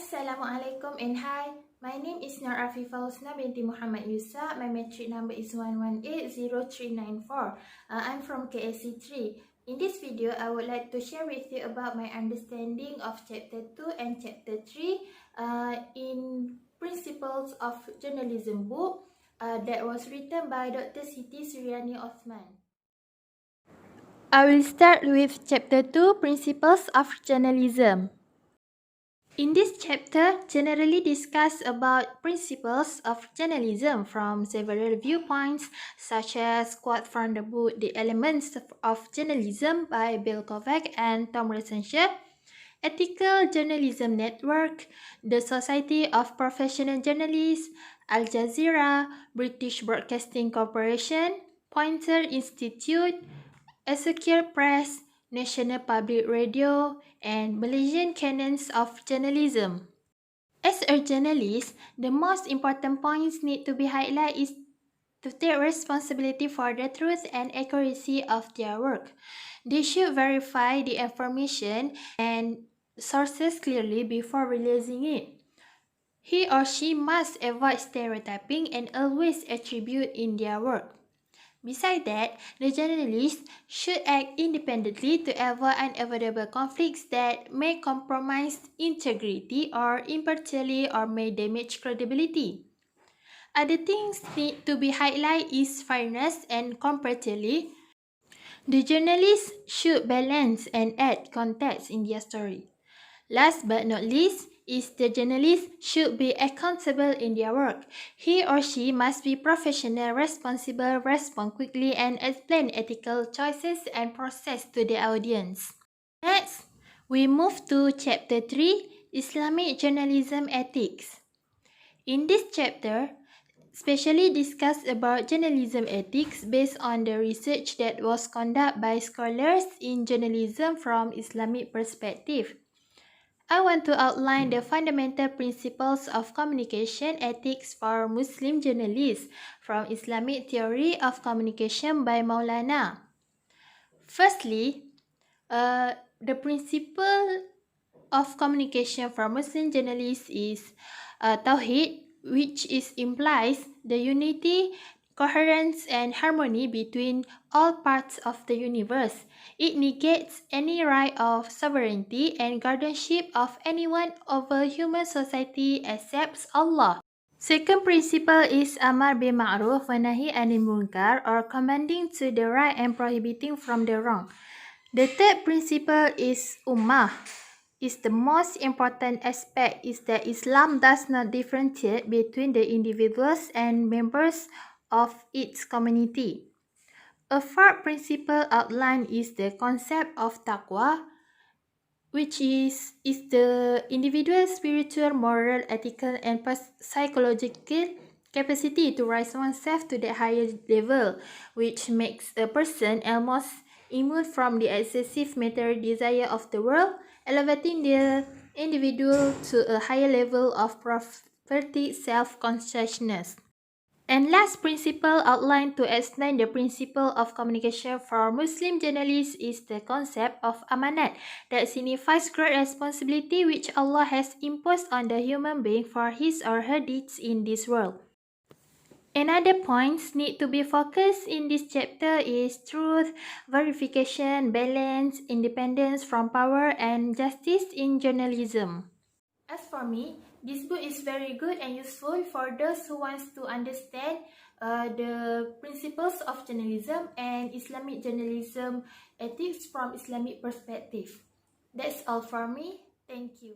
Assalamualaikum and hi. My name is AFIFAH HUSNA binti Muhammad YUSAK. My metric number is 1180394. I'm from KAC3. In this video, I would like to share with you about my understanding of Chapter 2 and Chapter 3 in Principles of Journalism book that was written by Dr. Siti Suryani Osman. I will start with Chapter 2, Principles of Journalism. In this chapter, generally discuss about principles of journalism from several viewpoints, such as quote from the book The Elements of Journalism by Bill Kovac and Tom Resenshire, Ethical Journalism Network, the Society of Professional Journalists, Al Jazeera, British Broadcasting Corporation, Poynter Institute, Associated Press, National Public Radio, and Malaysian Canons of Journalism. As a journalist, the most important points need to be highlighted is to take responsibility for the truth and accuracy of their work. They should verify the information and sources clearly before releasing it. He or she must avoid stereotyping and always attribute in their work. Besides that, the journalist should act independently to avoid unavoidable conflicts that may compromise integrity or impartiality or may damage credibility. Other things need to be highlighted is fairness and comparability. The journalist should balance and add context in their story. Last but not least, is the journalist should be accountable in their work. He or she must be professional, responsible, respond quickly, and explain ethical choices and process to the audience. Next, we move to Chapter 3, Islamic Journalism Ethics. In this chapter, specially discuss about journalism ethics based on the research that was conducted by scholars in journalism from Islamic perspective. I want to outline the fundamental principles of communication ethics for Muslim journalists from Islamic Theory of Communication by Maulana. Firstly, the principle of communication for Muslim journalists is Tawheed, which implies the unity, coherence, and harmony between all parts of the universe. It negates any right of sovereignty and guardianship of anyone over human society except Allah. Second principle is Amar bil Ma'ruf wa Nahi anil Munkar, or commanding to the right and prohibiting from the wrong. The third principle is Ummah. Is the most important aspect is that Islam does not differentiate between the individuals and members of its community. A fourth principle outlined is the concept of taqwa, which is the individual's spiritual, moral, ethical, and psychological capacity to raise oneself to the higher level, which makes a person almost immune from the excessive material desire of the world, elevating the individual to a higher level of prophetic self-consciousness. And last principle outlined to explain the principle of communication for Muslim journalists is the concept of amanat, that signifies great responsibility which Allah has imposed on the human being for his or her deeds in this world. Another points need to be focused in this chapter is truth, verification, balance, independence from power, and justice in journalism. As for me, this book is very good and useful for those who want to understand the principles of journalism and Islamic journalism ethics from Islamic perspective. That's all for me. Thank you.